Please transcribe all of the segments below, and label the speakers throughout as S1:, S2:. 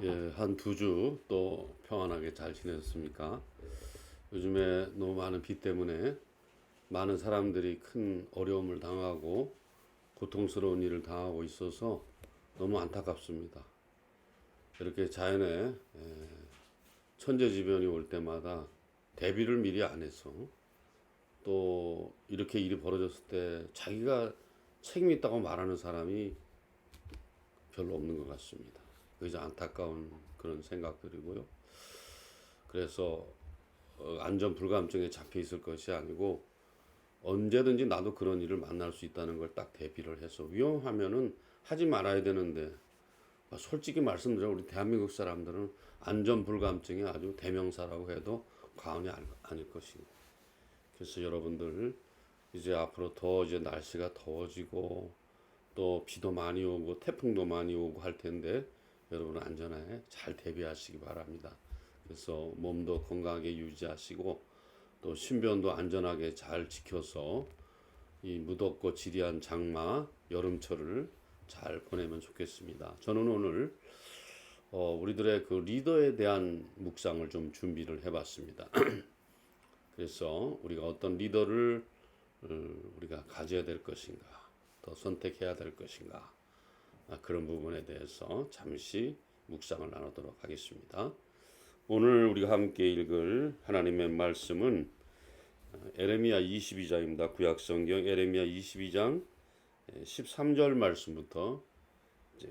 S1: 예, 한 두 주 또 평안하게 잘 지내셨습니까? 요즘에 너무 많은 비 때문에 많은 사람들이 큰 어려움을 당하고 고통스러운 일을 당하고 있어서 너무 안타깝습니다. 이렇게 자연의 천재지변이 올 때마다 대비를 미리 안 해서 또 이렇게 일이 벌어졌을 때 자기가 책임 있다고 말하는 사람이 별로 없는 것 같습니다. 그게 좀 안타까운 그런 생각들이고요. 그래서 안전 불감증에 잡혀 있을 것이 아니고 언제든지 나도 그런 일을 만날 수 있다는 걸 딱 대비를 해서 위험하면은 하지 말아야 되는데 솔직히 말씀드려 우리 대한민국 사람들은 안전 불감증이 아주 대명사라고 해도 과언이 아닐 것이고 그래서 여러분들 이제 앞으로 더 이제 날씨가 더워지고 또 비도 많이 오고 태풍도 많이 오고 할 텐데 여러분 안전에 잘 대비하시기 바랍니다. 그래서 몸도 건강하게 유지하시고 또 신변도 안전하게 잘 지켜서 이 무덥고 지리한 장마 여름철을 잘 보내면 좋겠습니다. 저는 오늘 우리들의 그 리더에 대한 묵상을 좀 준비를 해봤습니다. 그래서 우리가 어떤 리더를 우리가 가져야 될 것인가, 더 선택해야 될 것인가, 그런 부분에 대해서 잠시 묵상을 나누도록 하겠습니다. 오늘 우리가 함께 읽을 하나님의 말씀은 에레미야 22장입니다. 구약성경 에레미야 22장 13절 말씀부터 이제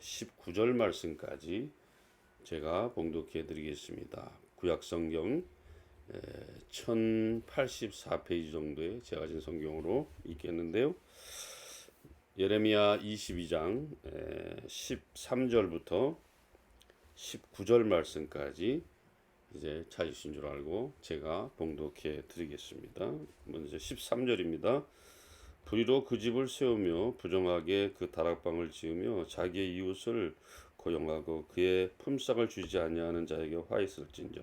S1: 19절 말씀까지 제가 봉독해 드리겠습니다. 구약성경 1084페이지 정도의 제가 가진 성경으로 읽겠는데요. 예레미야 22장 13절부터 19절 말씀까지 이제 찾으신 줄 알고 제가 봉독해 드리겠습니다. 먼저 13절입니다. 불의로 그 집을 세우며 부정하게 그 다락방을 지으며 자기의 이웃을 고용하고 그의 품삯을 주지 아니하는 자에게 화있을진저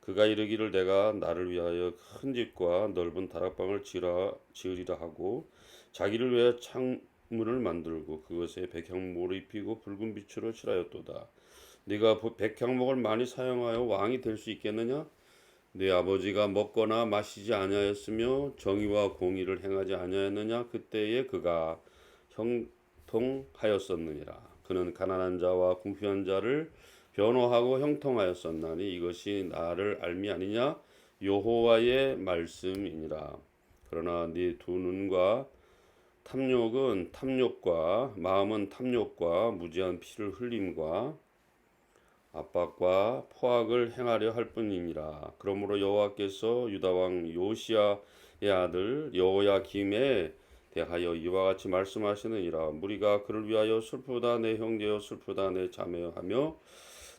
S1: 그가 이르기를 내가 나를 위하여 큰 집과 넓은 다락방을 지으리라 하고 자기를 위하여 창문을 만들고 그것에 백향목을 입히고 붉은 빛으로 칠하였도다. 네가 백향목을 많이 사용하여 왕이 될 수 있겠느냐? 네 아버지가 먹거나 마시지 아니하였으며 정의와 공의를 행하지 아니하였느냐? 그때에 그가 형통하였었느니라. 그는 가난한 자와 궁핍한 자를 변호하고 형통하였었나니 이것이 나를 알미 아니냐? 여호와의 말씀이니라. 그러나 네 두 눈과 탐욕은 탐욕과 마음은 탐욕과 무지한 피를 흘림과 압박과 포악을 행하려 할 뿐이니라. 그러므로 여호와께서 유다 왕 요시야의 아들 여호야김에 대하여 이와 같이 말씀하시느니라. 무리가 그를 위하여 슬프다 내 형제여 슬프다 내 자매여 하며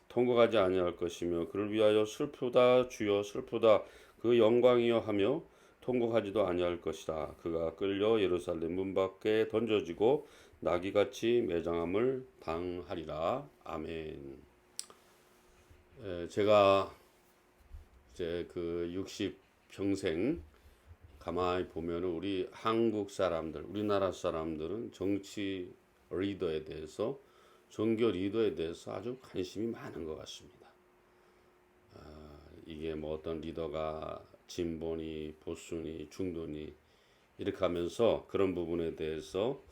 S1: 통곡하지 아니할 것이며 그를 위하여 슬프다 주여 슬프다 그 영광이여 하며 통곡하지도 아니할 것이다. 그가 끌려 예루살렘 문 밖에 던져지고 나귀같이 매장함을 당하리라. 아멘. 제가 이제 그 60평생 가만히 보면 우리 한국 사람들, 우리나라 사람들은 정치 리더에 대해서, 종교 리더에 대해서 아주 관심이 많은 것 같습니다. 이게 뭐 어떤 리더가 진보니, 보수니, 중도니 이렇게 하면서 그런 부분에 대해서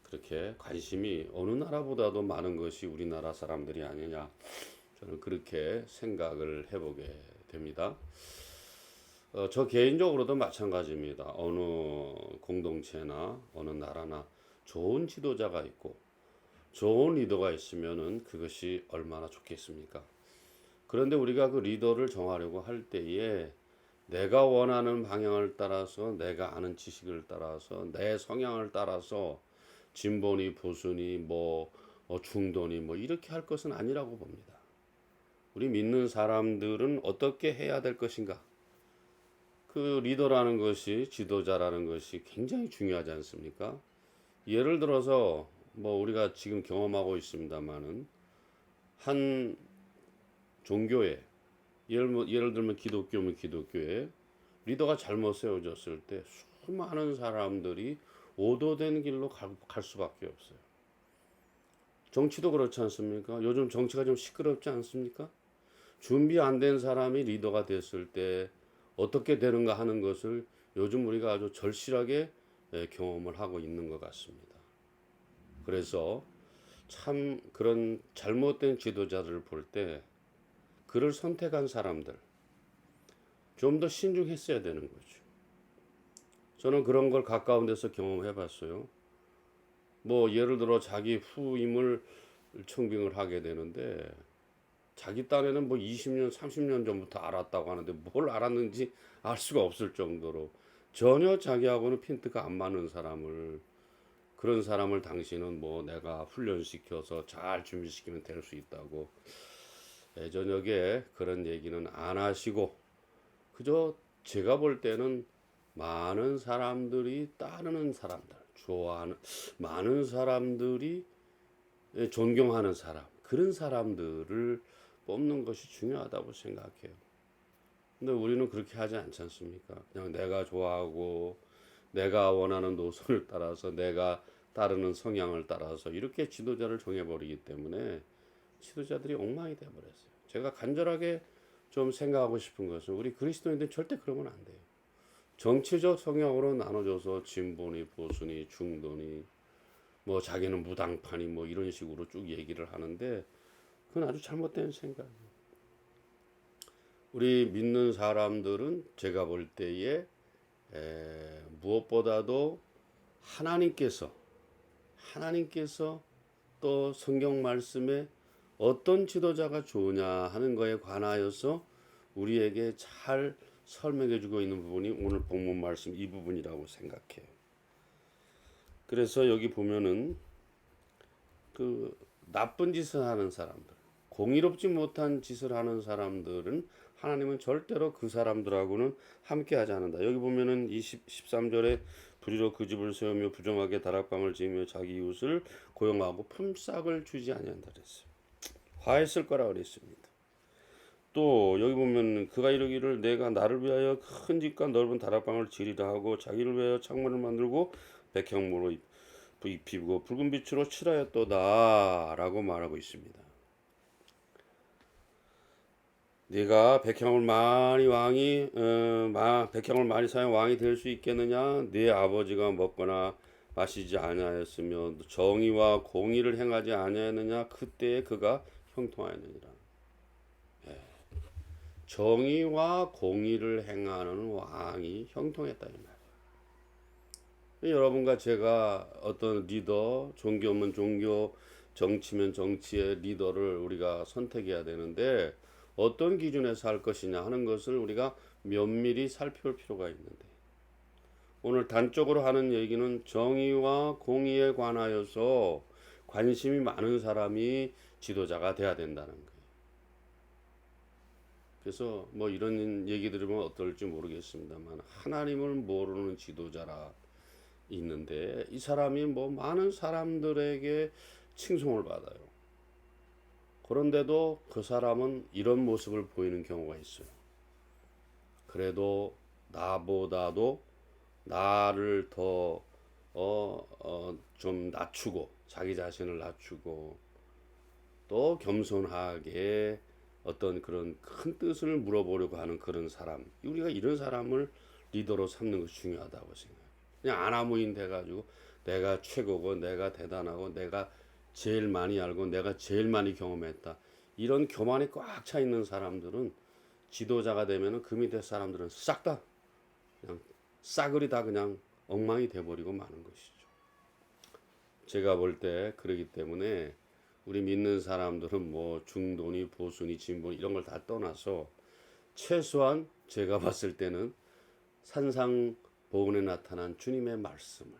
S1: 그렇게 관심이 어느 나라보다도 많은 것이 우리나라 사람들이 아니냐 저는 그렇게 생각을 해보게 됩니다. 저 개인적으로도 마찬가지입니다. 어느 공동체나 어느 나라나 좋은 지도자가 있고 좋은 리더가 있으면은 그것이 얼마나 좋겠습니까? 그런데 우리가 그 리더를 정하려고 할 때에 내가 원하는 방향을 따라서 내가 아는 지식을 따라서 내 성향을 따라서 진보니 보수니 뭐 중도니 뭐 이렇게 할 것은 아니라고 봅니다. 우리 믿는 사람들은 어떻게 해야 될 것인가? 그 리더라는 것이 지도자라는 것이 굉장히 중요하지 않습니까? 예를 들어서 뭐 우리가 지금 경험하고 있습니다만은 한 종교에 예를 들면 기독교면 기독교에 리더가 잘못 세워졌을 때 수많은 사람들이 오도된 길로 갈 수밖에 없어요. 정치도 그렇지 않습니까? 요즘 정치가 좀 시끄럽지 않습니까? 준비 안 된 사람이 리더가 됐을 때 어떻게 되는가 하는 것을 요즘 우리가 아주 절실하게 경험을 하고 있는 것 같습니다. 그래서 참 그런 잘못된 지도자들을 볼 때 그를 선택한 사람들 좀 더 신중했어야 되는 거죠. 저는 그런 걸 가까운 데서 경험해 봤어요. 뭐 예를 들어 자기 후임을 청빙을 하게 되는데 자기 딴에는 뭐 20년, 30년 전부터 알았다고 하는데 뭘 알았는지 알 수가 없을 정도로 전혀 자기하고는 핀트가 안 맞는 사람을 그런 사람을 당신은 뭐 내가 훈련시켜서 잘 준비시키면 될 수 있다고 저녁에 그런 얘기는 안 하시고 그저 제가 볼 때는 많은 사람들이 따르는 사람들, 좋아하는 많은 사람들이 존경하는 사람, 그런 사람들을 뽑는 것이 중요하다고 생각해요. 근데 우리는 그렇게 하지 않지 않습니까? 그냥 내가 좋아하고 내가 원하는 노선을 따라서 내가 따르는 성향을 따라서 이렇게 지도자를 정해버리기 때문에 지도자들이 엉망이 되어버렸어요. 제가 간절하게 좀 생각하고 싶은 것은 우리 그리스도인들은 절대 그러면 안 돼요. 정치적 성향으로 나눠져서 진보니 보수니 중도니 뭐 자기는 무당파니 뭐 이런 식으로 쭉 얘기를 하는데 그건 아주 잘못된 생각이에요. 우리 믿는 사람들은 제가 볼 때에 무엇보다도 하나님께서 또 성경 말씀에 어떤 지도자가 좋으냐 하는 것에 관하여서 우리에게 잘 설명해 주고 있는 부분이 오늘 본문 말씀 이 부분이라고 생각해요. 그래서 여기 보면은 그 나쁜 짓을 하는 사람들, 공의롭지 못한 짓을 하는 사람들은 하나님은 절대로 그 사람들하고는 함께 하지 않는다. 여기 보면은 13절에 불의로 그 집을 세우며 부정하게 다락방을 지으며 자기 이웃을 고용하고 품삯을 주지 아니한다 그랬어요. 화했을 거라 그랬습니다. 또 여기 보면 그가 이르기를 내가 나를 위하여 큰 집과 넓은 다락방을 지으리라 하고 자기를 위하여 창문을 만들고 백향모로 입히고 붉은 빛으로 칠하였도다 라고 말하고 있습니다. 네가 백향을 많이 사용 왕이 될 수 있겠느냐? 네 아버지가 먹거나 마시지 아니하였으며 정의와 공의를 행하지 아니하였느냐? 그때에 그가 형통하였느니라. 정의와 공의를 행하는 왕이 형통했다 이 말이에요. 여러분과 제가 어떤 리더, 종교면 종교, 정치면 정치의 리더를 우리가 선택해야 되는데 어떤 기준에서 할 것이냐 하는 것을 우리가 면밀히 살펴볼 필요가 있는데 오늘 단적으로 하는 얘기는 정의와 공의에 관하여서 관심이 많은 사람이 지도자가 돼야 된다는 거예요. 그래서 뭐 이런 얘기 들으면 어떨지 모르겠습니다만 하나님을 모르는 지도자라 있는데 이 사람이 뭐 많은 사람들에게 칭송을 받아요. 그런데도 그 사람은 이런 모습을 보이는 경우가 있어요. 그래도 나보다도 나를 더 좀 낮추고 자기 자신을 낮추고 또 겸손하게 어떤 그런 큰 뜻을 물어보려고 하는 그런 사람, 우리가 이런 사람을 리더로 삼는 것이 중요하다고 생각해요. 그냥 아나무인 돼가지고 내가 최고고 내가 대단하고 내가 제일 많이 알고 내가 제일 많이 경험했다 이런 교만이 꽉 차 있는 사람들은 지도자가 되면은 그 밑에 사람들은 싹 다 그냥 싸그리 다 그냥 엉망이 돼버리고 마는 것이죠. 제가 볼 때 그러기 때문에 우리 믿는 사람들은 뭐 중도니 보수니 진보니 이런 걸 다 떠나서 최소한 제가 봤을 때는 산상보훈에 나타난 주님의 말씀을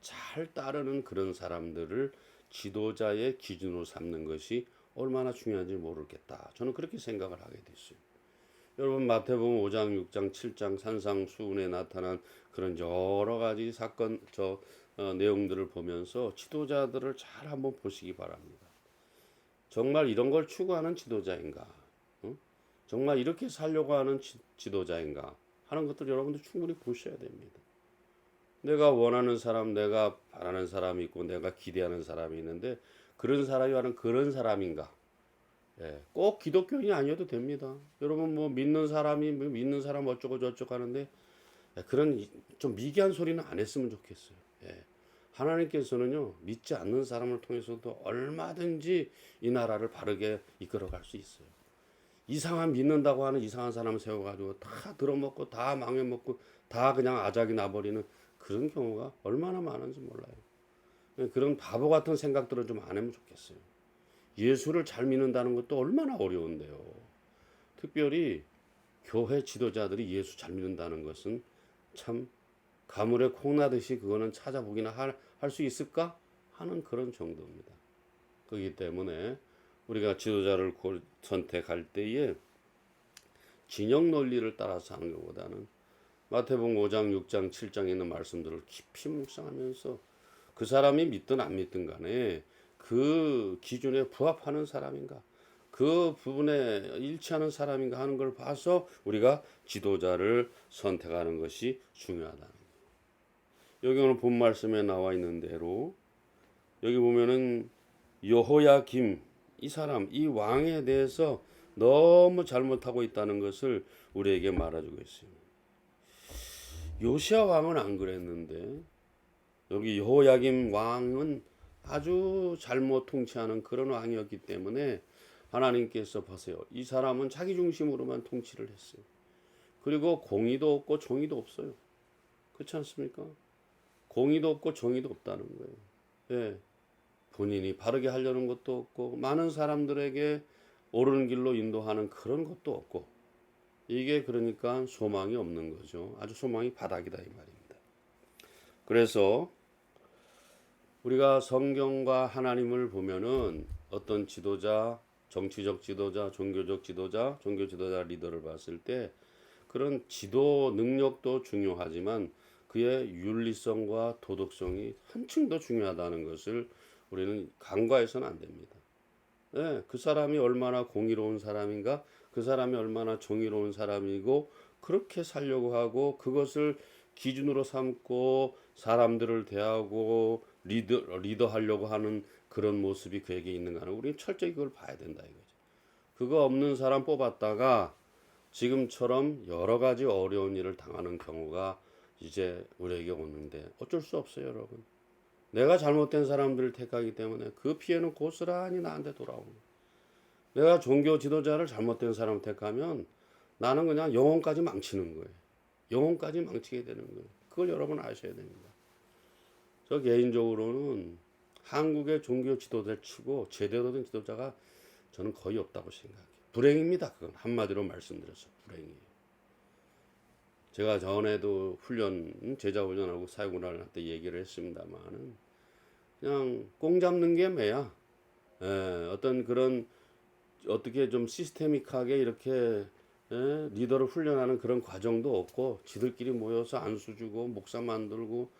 S1: 잘 따르는 그런 사람들을 지도자의 기준으로 삼는 것이 얼마나 중요한지 모르겠다. 저는 그렇게 생각을 하게 됐어요. 여러분 마태복음 5장, 6장, 7장 산상수훈에 나타난 그런 여러 가지 사건 내용들을 보면서 지도자들을 잘 한번 보시기 바랍니다. 정말 이런 걸 추구하는 지도자인가? 응? 정말 이렇게 살려고 하는 지도자인가? 하는 것들 여러분들 충분히 보셔야 됩니다. 내가 원하는 사람, 내가 바라는 사람이 있고 내가 기대하는 사람이 있는데 그런 사람이 하는 그런 사람인가? 예, 꼭 기독교인이 아니어도 됩니다. 여러분 뭐 믿는 사람이 뭐 믿는 사람 어쩌고 저쩌고 하는데 그런 좀 미개한 소리는 안 했으면 좋겠어요. 예. 하나님께서는요 믿지 않는 사람을 통해서도 얼마든지 이 나라를 바르게 이끌어갈 수 있어요. 이상한 믿는다고 하는 이상한 사람 세워가지고 다 들어먹고 다 망해먹고 다 그냥 아작이 나버리는 그런 경우가 얼마나 많은지 몰라요. 그런 바보 같은 생각들은 좀 안 하면 좋겠어요. 예수를 잘 믿는다는 것도 얼마나 어려운데요. 특별히 교회 지도자들이 예수 잘 믿는다는 것은 참 가물에 콩나듯이 그거는 찾아보기나 할 수 있을까 하는 그런 정도입니다. 그렇기 때문에 우리가 지도자를 선택할 때에 진영 논리를 따라서 하는 것보다는 마태복음 5장, 6장, 7장에 있는 말씀들을 깊이 묵상하면서 그 사람이 믿든 안 믿든 간에 그 기준에 부합하는 사람인가, 그 부분에 일치하는 사람인가 하는 걸 봐서 우리가 지도자를 선택하는 것이 중요하다는 거예요. 여기 오늘 본 말씀에 나와 있는 대로 여기 보면은 여호야김 이 사람, 이 왕에 대해서 너무 잘못하고 있다는 것을 우리에게 말해주고 있어요. 요시야 왕은 안 그랬는데 여기 여호야김 왕은 아주 잘못 통치하는 그런 왕이었기 때문에 하나님께서 보세요. 이 사람은 자기 중심으로만 통치를 했어요. 그리고 공의도 없고 정의도 없어요. 그렇지 않습니까? 공의도 없고 정의도 없다는 거예요. 예. 본인이 바르게 하려는 것도 없고 많은 사람들에게 옳은 길로 인도하는 그런 것도 없고 이게 그러니까 소망이 없는 거죠. 아주 소망이 바닥이다 이 말입니다. 그래서 우리가 성경과 하나님을 보면은 어떤 지도자, 정치적 지도자, 종교적 지도자, 종교 지도자 리더를 봤을 때 그런 지도 능력도 중요하지만 그의 윤리성과 도덕성이 한층 더 중요하다는 것을 우리는 간과해서는 안 됩니다. 네, 그 사람이 얼마나 공의로운 사람인가, 그 사람이 얼마나 정의로운 사람이고 그렇게 살려고 하고 그것을 기준으로 삼고 사람들을 대하고 리더하려고 하는 그런 모습이 그에게 있는가는 우리는 철저히 그걸 봐야 된다 이거죠. 그거 없는 사람 뽑았다가 지금처럼 여러 가지 어려운 일을 당하는 경우가 이제 우리에게 오는데 어쩔 수 없어요, 여러분. 내가 잘못된 사람들을 택하기 때문에 그 피해는 고스란히 나한테 돌아오는 거예요. 내가 종교 지도자를 잘못된 사람을 택하면 나는 그냥 영혼까지 망치는 거예요. 영혼까지 망치게 되는 거예요. 그걸 여러분 아셔야 됩니다. 저 개인적으로는 한국의 종교 지도자를 치고 제대로 된 지도자가 저는 거의 없다고 생각해요. 불행입니다. 그건 한마디로 말씀드려서 불행이에요. 제가 전에도 제자 훈련하고 사회군단을 할 때 얘기를 했습니다만은 그냥 꽁 잡는 게 매야. 어떤 그런 어떻게 좀 시스테믹하게 이렇게 리더를 훈련하는 그런 과정도 없고 지들끼리 모여서 안수 주고 목사 만들고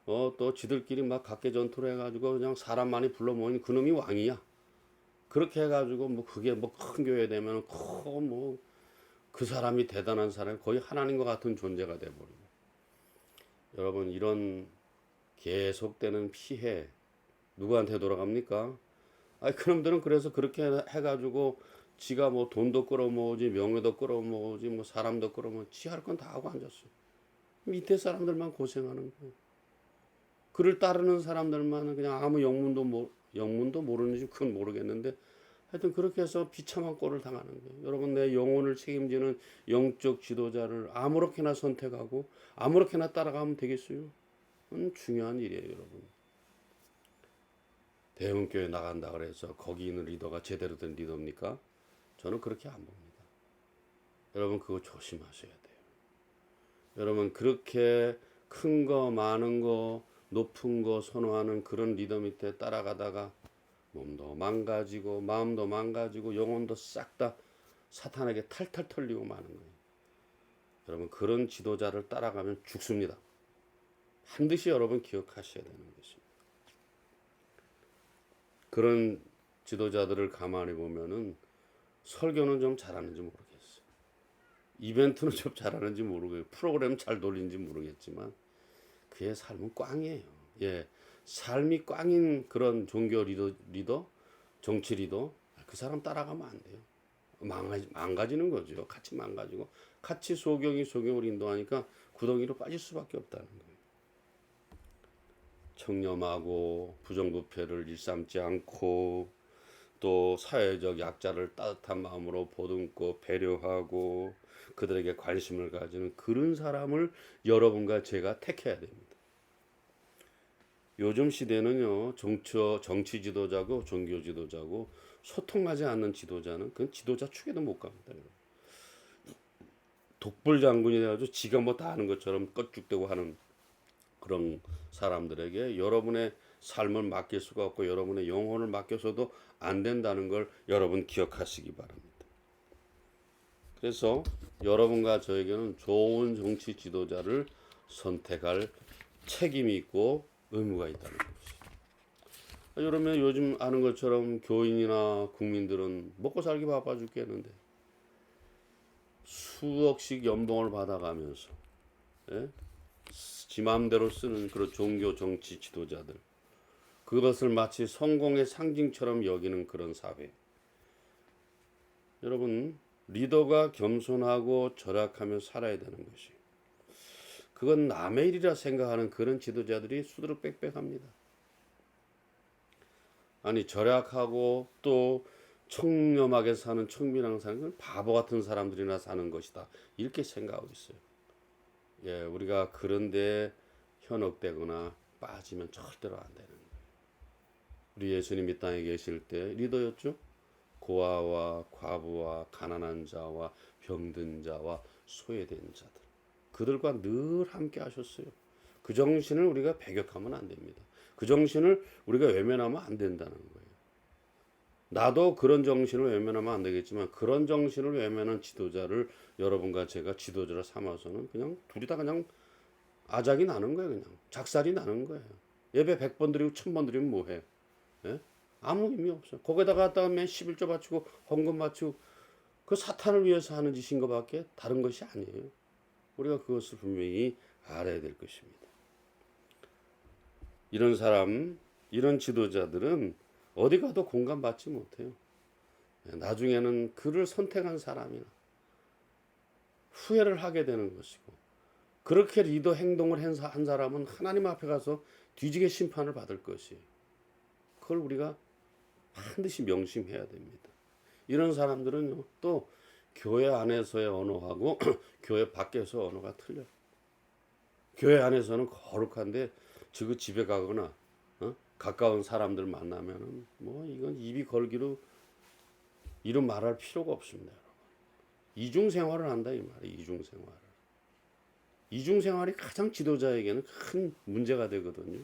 S1: 또 지들끼리 막 각계 전투를 해가지고 그냥 사람 많이 불러 모인 그놈이 왕이야. 그렇게 해가지고 뭐 그게 뭐 큰 교회 되면 뭐 그 사람이 대단한 사람 거의 하나님과 같은 존재가 돼버리고 여러분 이런 계속되는 피해 누구한테 돌아갑니까? 그놈들은 그래서 그렇게 해가지고 지가 뭐 돈도 끌어모으지 명예도 끌어모으지 뭐 사람도 끌어모으지 지 할 건 다 하고 앉았어요. 밑에 사람들만 고생하는 거예요. 그를 따르는 사람들만 그냥 아무 영문도 모르는지 그건 모르겠는데 하여튼 그렇게 해서 비참한 꼴을 당하는 거예요. 여러분 내 영혼을 책임지는 영적 지도자를 아무렇게나 선택하고 아무렇게나 따라가면 되겠어요? 그건 중요한 일이에요, 여러분. 대형교회 나간다 그래서 거기 있는 리더가 제대로 된 리더입니까? 저는 그렇게 안 봅니다. 여러분 그거 조심하셔야 돼요. 여러분 그렇게 큰 거 많은 거 높은 거 선호하는 그런 리더 밑에 따라가다가 몸도 망가지고 마음도 망가지고 영혼도 싹 다 사탄에게 탈탈 털리고 마는 거예요. 여러분 그런 지도자를 따라가면 죽습니다. 반드시 여러분 기억하셔야 되는 것입니다. 그런 지도자들을 가만히 보면은 설교는 좀 잘하는지 모르겠어요. 이벤트는 좀 잘하는지 모르겠어요. 프로그램 잘 돌리는지 모르겠지만 그의 삶은 꽝이에요. 예, 삶이 꽝인 그런 종교 리더, 정치 리더, 그 사람 따라가면 안 돼요. 망가지는 거죠. 같이 망가지고 같이 소경이 소경을 인도하니까 구덩이로 빠질 수밖에 없다는 거예요. 청렴하고 부정부패를 일삼지 않고 또 사회적 약자를 따뜻한 마음으로 보듬고 배려하고 그들에게 관심을 가지는 그런 사람을 여러분과 제가 택해야 됩니다. 요즘 시대는요, 정치 지도자고 종교 지도자고 소통하지 않는 지도자는 그건 지도자 축에도 못 갑니다. 독불 장군이 돼가지고 지가 뭐 다 하는 것처럼 껄쭉대고 하는 그런 사람들에게 여러분의 삶을 맡길 수가 없고 여러분의 영혼을 맡겨서도 안 된다는 걸 여러분 기억하시기 바랍니다. 그래서 여러분과 저에게는 좋은 정치 지도자를 선택할 책임이 있고 의무가 있다는 것이. 그러면 요즘 아는 것처럼 교인이나 국민들은 먹고 살기 바빠 죽겠는데 수억씩 연봉을 받아가면서 예? 지 마음대로 쓰는 그런 종교 정치 지도자들, 그것을 마치 성공의 상징처럼 여기는 그런 사회. 여러분, 리더가 겸손하고 절약하며 살아야 되는 것이, 그건 남의 일이라 생각하는 그런 지도자들이 수두룩빽빽합니다. 아니, 절약하고 또 청렴하게 사는 청빈하게 사는 건 바보 같은 사람들이나 사는 것이다, 이렇게 생각하고 있어요. 예, 우리가 그런데 현혹되거나 빠지면 절대로 안 되는 거예요. 우리 예수님 이 땅에 계실 때 리더였죠. 고아와 과부와 가난한 자와 병든 자와 소외된 자들, 그들과 늘 함께 하셨어요. 그 정신을 우리가 배격하면 안 됩니다. 그 정신을 우리가 외면하면 안 된다는 거예요. 나도 그런 정신을 외면하면 안 되겠지만 그런 정신을 외면한 지도자를 여러분과 제가 지도자를 삼아서는 그냥 둘이 다 그냥 아작이 나는 거예요. 그냥 작살이 나는 거예요. 예배 100번 드리고 1000번 드리면 뭐해? 예? 아무 의미 없어요. 거기다가 갖다가 맨 11조 바치고 헌금 바치고 그 사탄을 위해서 하는 짓인 것밖에 다른 것이 아니에요. 우리가 그것을 분명히 알아야 될 것입니다. 이런 사람, 이런 지도자들은 어디 가도 공감받지 못해요. 나중에는 그를 선택한 사람이나 후회를 하게 되는 것이고, 그렇게 리더 행동을 한 사람은 하나님 앞에 가서 뒤지게 심판을 받을 것이에요. 그걸 우리가 반드시 명심해야 됩니다. 이런 사람들은요, 또 교회 안에서의 언어하고 교회 밖에서 언어가 틀려요. 교회 안에서는 거룩한데 저 집에 가거나 가까운 사람들 만나면은 뭐 이건 입이 걸기로 이런 말할 필요가 없습니다. 여러분. 이중 생활을 한다 이 말이에요. 이중 생활을. 이중 생활이 가장 지도자에게는 큰 문제가 되거든요.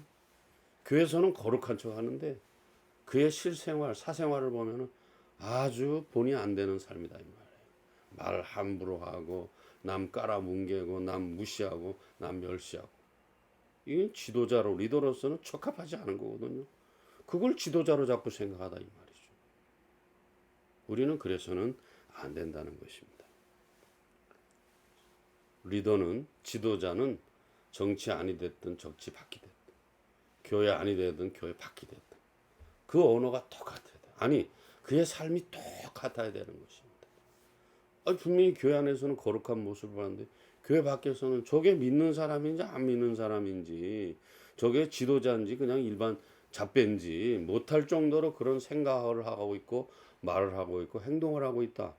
S1: 교회에서는 거룩한 척 하는데 그의 실생활, 사생활을 보면은 아주 본의 안 되는 삶이다 이 말이에요. 말 함부로 하고 남 깔아뭉개고 남 무시하고 남 멸시하고, 이게 지도자로 리더로서는 적합하지 않은 거거든요. 그걸 지도자로 자꾸 생각하다 이 말이죠. 우리는 그래서는 안 된다는 것입니다. 리더는, 지도자는 정치 안이 됐든 정치 밖이 됐든 교회 안이 되든 교회 밖이 됐든 그 언어가 똑같아야 돼. 아니, 그의 삶이 똑같아야 되는 것입니다. 분명히 교회 안에서는 거룩한 모습을 하는데 교회 밖에서는 저게 믿는 사람인지 안 믿는 사람인지, 저게 지도자인지 그냥 일반 잡배인지 못할 정도로 그런 생각을 하고 있고 말을 하고 있고 행동을 하고 있다.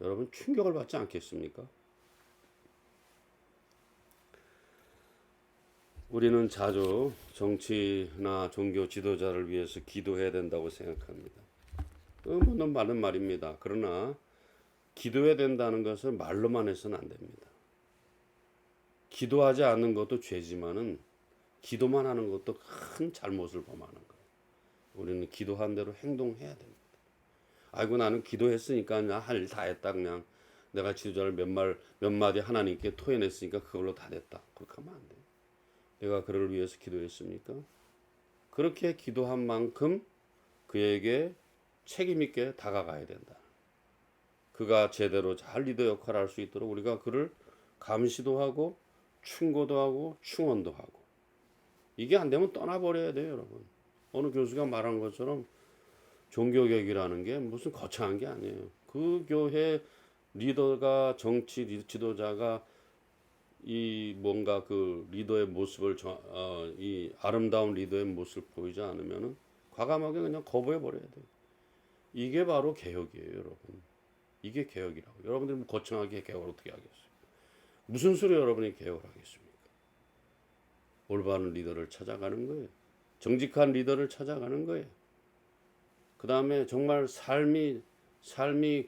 S1: 여러분 충격을 받지 않겠습니까? 우리는 자주 정치나 종교 지도자를 위해서 기도해야 된다고 생각합니다. 물론 맞는 말입니다. 그러나 기도해야 된다는 것은 말로만 해서는 안 됩니다. 기도하지 않는 것도 죄지만은 기도만 하는 것도 큰 잘못을 범하는 거예요. 우리는 기도한 대로 행동해야 됩니다. 아이고 나는 기도했으니까 그냥 할 일 다 했다, 그냥 내가 지도자를 몇 마디 하나님께 토해냈으니까 그걸로 다 됐다. 그렇게 하면 안 돼요. 내가 그를 위해서 기도했습니까? 그렇게 기도한 만큼 그에게 책임 있게 다가가야 된다. 그가 제대로 잘 리더 역할을 할 수 있도록 우리가 그를 감시도 하고 충고도 하고 충원도 하고, 이게 안 되면 떠나버려야 돼요, 여러분. 어느 교수가 말한 것처럼 종교개혁이라는 게 무슨 거창한 게 아니에요. 그 교회 리더가 정치 지도자가 이 뭔가 그 리더의 모습을 이 아름다운 리더의 모습을 보이지 않으면은 과감하게 그냥 거부해 버려야 돼요. 이게 바로 개혁이에요, 여러분. 이게 개혁이라고. 여러분들이 뭐 거창하게 개혁을 어떻게 하겠어요? 무슨 수로 여러분이 개혁을 하겠습니까? 올바른 리더를 찾아가는 거예요. 정직한 리더를 찾아가는 거예요. 그 다음에 정말 삶이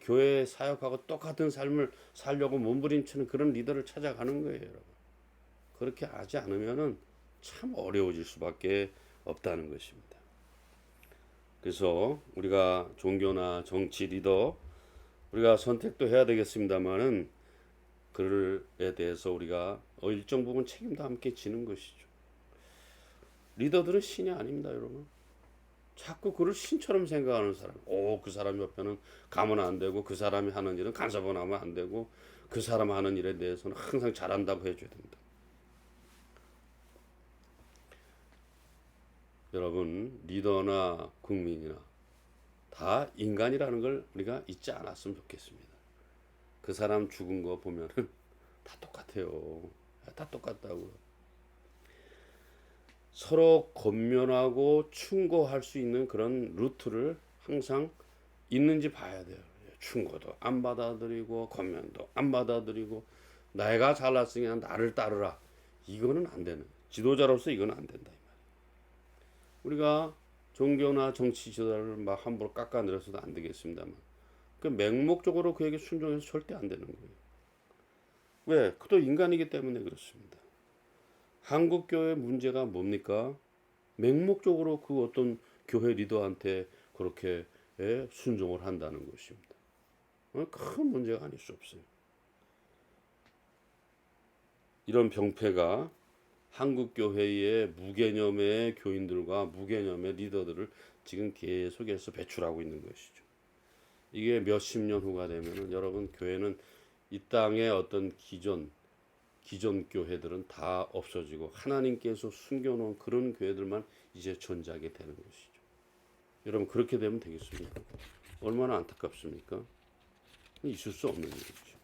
S1: 교회에 사역하고 똑같은 삶을 살려고 몸부림치는 그런 리더를 찾아가는 거예요, 여러분. 그렇게 하지 않으면은 참 어려워질 수밖에 없다는 것입니다. 그래서 우리가 종교나 정치 리더 우리가 선택도 해야 되겠습니다만은 그에 대해서 우리가 일정 부분 책임도 함께 지는 것이죠. 리더들은 신이 아닙니다, 여러분. 자꾸 그를 신처럼 생각하는 사람. 그 사람 옆에는 가면 안 되고 그 사람이 하는 일은 간섭하면 안 되고 그 사람 하는 일에 대해서는 항상 잘한다고 해줘야 된다. 여러분, 리더나 국민이나 다 인간이라는 걸 우리가 잊지 않았으면 좋겠습니다. 그 사람 죽은 거 보면은 다 똑같아요. 다 똑같다고. 서로 권면하고 충고할 수 있는 그런 루트를 항상 있는지 봐야 돼요. 충고도 안 받아들이고 권면도 안 받아들이고 내가 잘났으니까 나를 따르라. 이거는 안 되는. 지도자로서 이건 안 된다. 우리가 종교나 정치 지도자를 막 함부로 깎아내려서도 안 되겠습니다만 그 맹목적으로 그에게 순종해서 절대 안 되는 거예요. 왜? 그도 인간이기 때문에 그렇습니다. 한국 교회 문제가 뭡니까? 맹목적으로 그 어떤 교회 리더한테 그렇게 순종을 한다는 것입니다. 큰 문제가 아닐 수 없어요. 이런 병폐가 한국 교회의 무개념의 교인들과 무개념의 리더들을 지금 계속해서 배출하고 있는 것이죠. 이게 몇십 년 후가 되면은 여러분 교회는 이 땅의 어떤 기존 교회들은 다 없어지고 하나님께서 숨겨놓은 그런 교회들만 이제 존재하게 되는 것이죠. 여러분 그렇게 되면 되겠습니까? 얼마나 안타깝습니까? 있을 수 없는 일이죠.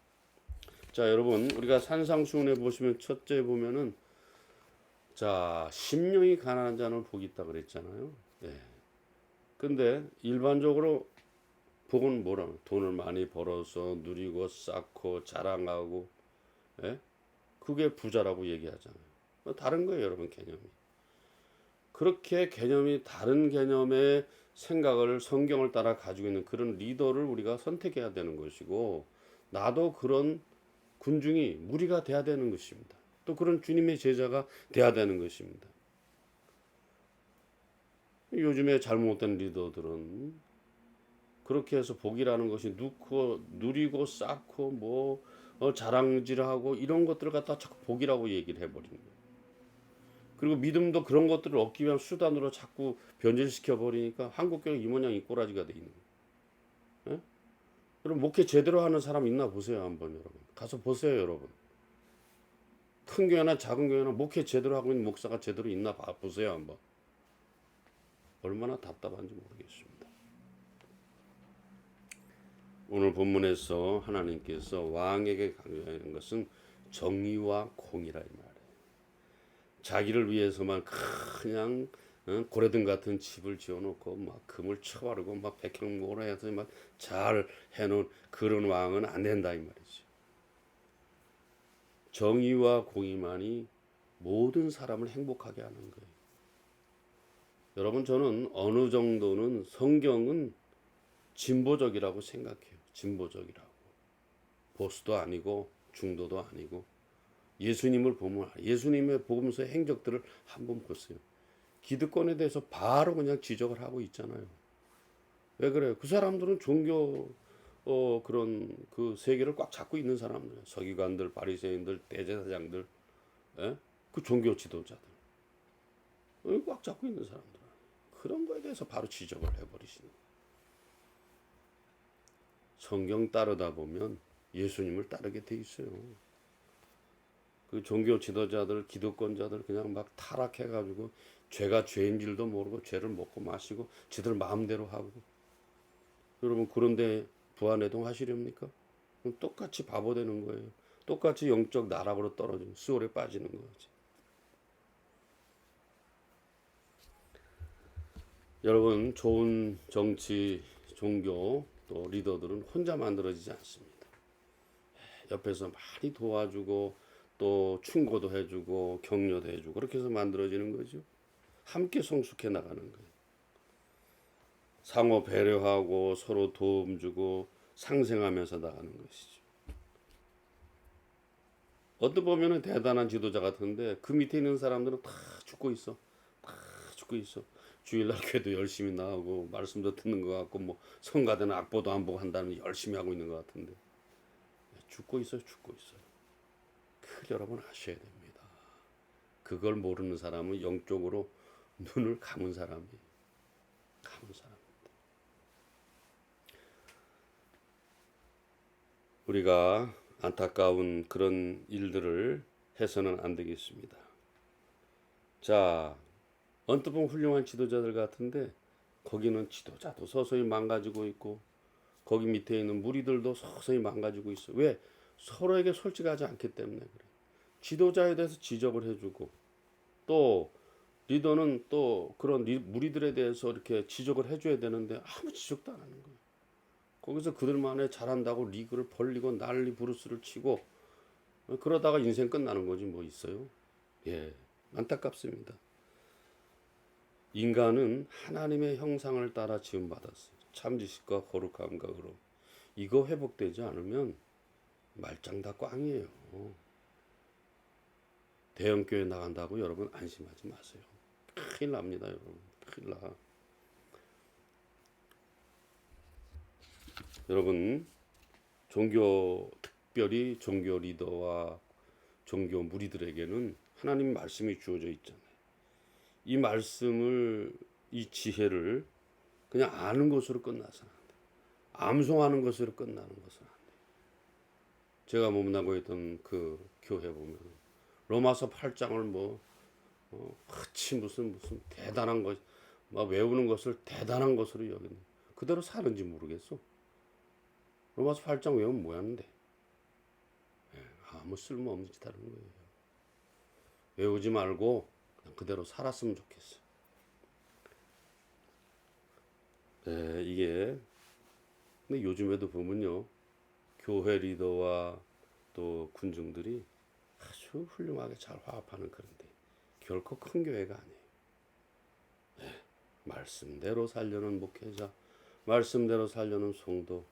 S1: 자, 여러분 우리가 산상수훈에 보시면 첫째 보면은 자, 심령이 가난한 자는 복이 있다 그랬잖아요. 네. 근데 일반적으로 복은 뭐라? 돈을 많이 벌어서 누리고 쌓고 자랑하고, 예? 그게 부자라고 얘기하잖아요. 다른 거예요, 여러분 개념이. 그렇게 개념이 다른 개념의 생각을 성경을 따라 가지고 있는 그런 리더를 우리가 선택해야 되는 것이고, 나도 그런 군중이 무리가 돼야 되는 것입니다. 또 그런 주님의 제자가 돼야 되는 것입니다. 요즘에 잘못된 리더들은 그렇게 해서 복이라는 것이 누리고 쌓고 뭐 자랑질하고 이런 것들을 갖다 자꾸 복이라고 얘기를 해버리는 거예요. 그리고 믿음도 그런 것들을 얻기 위한 수단으로 자꾸 변질시켜 버리니까 한국교회 이 모양 이 꼬라지가 돼 있는 거예요. 예? 여러분 목회 제대로 하는 사람 있나 보세요 한번 여러분. 가서 보세요 여러분. 큰 교회나 작은 교회나 목회 제대로 하고 있는 목사가 제대로 있나 보세요 한번. 얼마나 답답한지 모르겠습니다. 오늘 본문에서 하나님께서 왕에게 강요하는 것은 정의와 공의라 이 말이에요. 자기를 위해서만 그냥 고래등 같은 집을 지어놓고 막 금을 쳐바르고 막 백향목으로 해서 막 잘 해놓은 그런 왕은 안 된다 이 말이죠. 정의와 공의만이 모든 사람을 행복하게 하는 거예요. 여러분 저는 어느 정도는 성경은 진보적이라고 생각해요. 진보적이라고. 보수도 아니고 중도도 아니고 예수님을 보면 예수님의 복음서의 행적들을 한번 보세요. 기득권에 대해서 바로 그냥 지적을 하고 있잖아요. 왜 그래요? 그 사람들은 종교 그런 그 세계를 꽉 잡고 있는 사람들, 서기관들, 바리새인들, 대제사장들, 예? 그 종교 지도자들 꽉 잡고 있는 사람들 그런 거에 대해서 바로 지적을 해버리시는 거예요. 성경 따르다 보면 예수님을 따르게 돼 있어요. 그 종교 지도자들, 기득권자들 그냥 막 타락해가지고 죄가 죄인 줄도 모르고 죄를 먹고 마시고 지들 마음대로 하고. 여러분 그런데 부활해동 하시렵니까? 그럼 똑같이 바보 되는 거예요. 똑같이 영적 나락으로 떨어지는 수월에 빠지는 거지. 여러분 좋은 정치, 종교 또 리더들은 혼자 만들어지지 않습니다. 옆에서 많이 도와주고 또 충고도 해주고 격려도 해주고 그렇게 해서 만들어지는 거죠. 함께 성숙해 나가는 거예요. 상호 배려하고 서로 도움 주고 상생하면서 나가는 것이죠. 어떻게 보면은 대단한 지도자 같은데 그 밑에 있는 사람들은 다 죽고 있어. 다 죽고 있어. 주일날 교회도 열심히 나가고 말씀도 듣는 것 같고 뭐 성가대는 악보도 안 보고 한다는 열심히 하고 있는 것 같은데 죽고 있어요. 죽고 있어요. 그 여러분 아셔야 됩니다. 그걸 모르는 사람은 영적으로 눈을 감은 사람이에요. 감은 사람. 우리가 안타까운 그런 일들을 해서는 안 되겠습니다. 자, 언뜻 보면 훌륭한 지도자들 같은데 거기는 지도자도 서서히 망가지고 있고 거기 밑에 있는 무리들도 서서히 망가지고 있어. 왜? 서로에게 솔직하지 않기 때문에 그래. 지도자에 대해서 지적을 해주고 또 리더는 또 그런 무리들에 대해서 이렇게 지적을 해줘야 되는데 아무 지적도 안 하는 거예요. 거기서 그들만의 잘한다고 리그를 벌리고 난리 부르스를 치고 그러다가 인생 끝나는 거지 뭐 있어요. 예, 안타깝습니다. 인간은 하나님의 형상을 따라 지음받았어요. 참지식과 거룩함과 의로. 이거 회복되지 않으면 말짱 다 꽝이에요. 대형교회 나간다고 여러분 안심하지 마세요. 큰일 납니다, 여러분. 큰일 나. 여러분, 특별히 종교 리더와 종교 무리들에게는 하나님 말씀이 주어져 있잖아요. 이 말씀을, 이 지혜를 그냥 아는 것으로 끝나서는 안 돼요. 암송하는 것으로 끝나는 것은 안 돼요. 제가 몸나고 있던 그 교회 보면 로마서 8장을 무슨 대단한 것, 막 외우는 것을 대단한 것으로 여기는 그대로 사는지 모르겠어. 로마서 8장 외우면 뭐였는데? 아무 쓸모없는 짓 하는 거예요. 외우지 말고 그냥 그대로 살았으면 좋겠어. 네, 이게 근데 요즘에도 보면요, 교회 리더와 또 군중들이 아주 훌륭하게 잘 화합하는 그런데 결코 큰 교회가 아니에요. 네, 말씀대로 살려는 목회자, 말씀대로 살려는 성도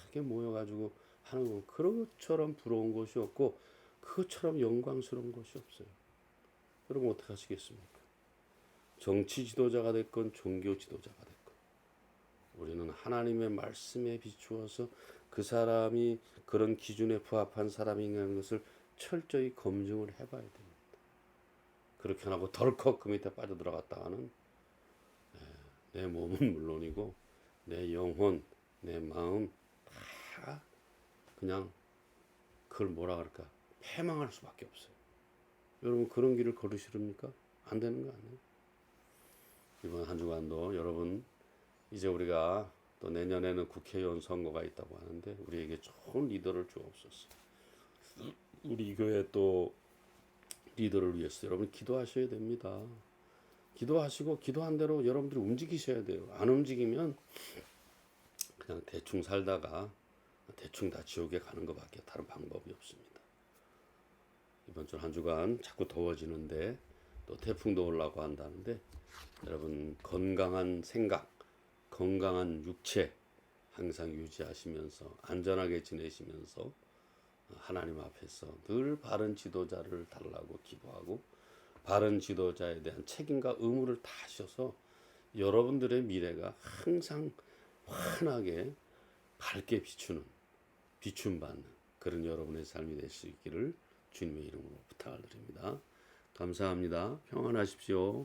S1: 크게 모여가지고 하는 건 그것처럼 부러운 것이 없고 그것처럼 영광스러운 것이 없어요. 여러분 어떻게 하시겠습니까? 정치 지도자가 됐건 종교 지도자가 됐건 우리는 하나님의 말씀에 비추어서 그 사람이 그런 기준에 부합한 사람인가라는 것을 철저히 검증을 해봐야 됩니다. 그렇게 안 하고 덜컥 그 밑에 빠져들어갔다가는 내 몸은 물론이고 내 영혼, 내 마음 다 그냥 그걸 뭐라 그럴까 패망할 수밖에 없어요. 여러분 그런 길을 걸으시렵니까? 안 되는 거 아니에요? 이번 한 주간도 여러분 이제 우리가 또 내년에는 국회의원 선거가 있다고 하는데 우리에게 좋은 리더를 주옵소서. 우리 교회 또 리더를 위해서 여러분 기도하셔야 됩니다. 기도하시고 기도한 대로 여러분들이 움직이셔야 돼요. 안 움직이면 그냥 대충 살다가 대충 다 지옥에 가는 것밖에 다른 방법이 없습니다. 이번 주 한 주간 자꾸 더워지는데 또 태풍도 올라고 한다는데 여러분 건강한 생각, 건강한 육체 항상 유지하시면서 안전하게 지내시면서 하나님 앞에서 늘 바른 지도자를 달라고 기도하고 바른 지도자에 대한 책임과 의무를 다하셔서 여러분들의 미래가 항상 환하게 밝게 비춤받는 그런 여러분의 삶이 될 수 있기를 주님의 이름으로 부탁을 드립니다. 감사합니다. 평안하십시오.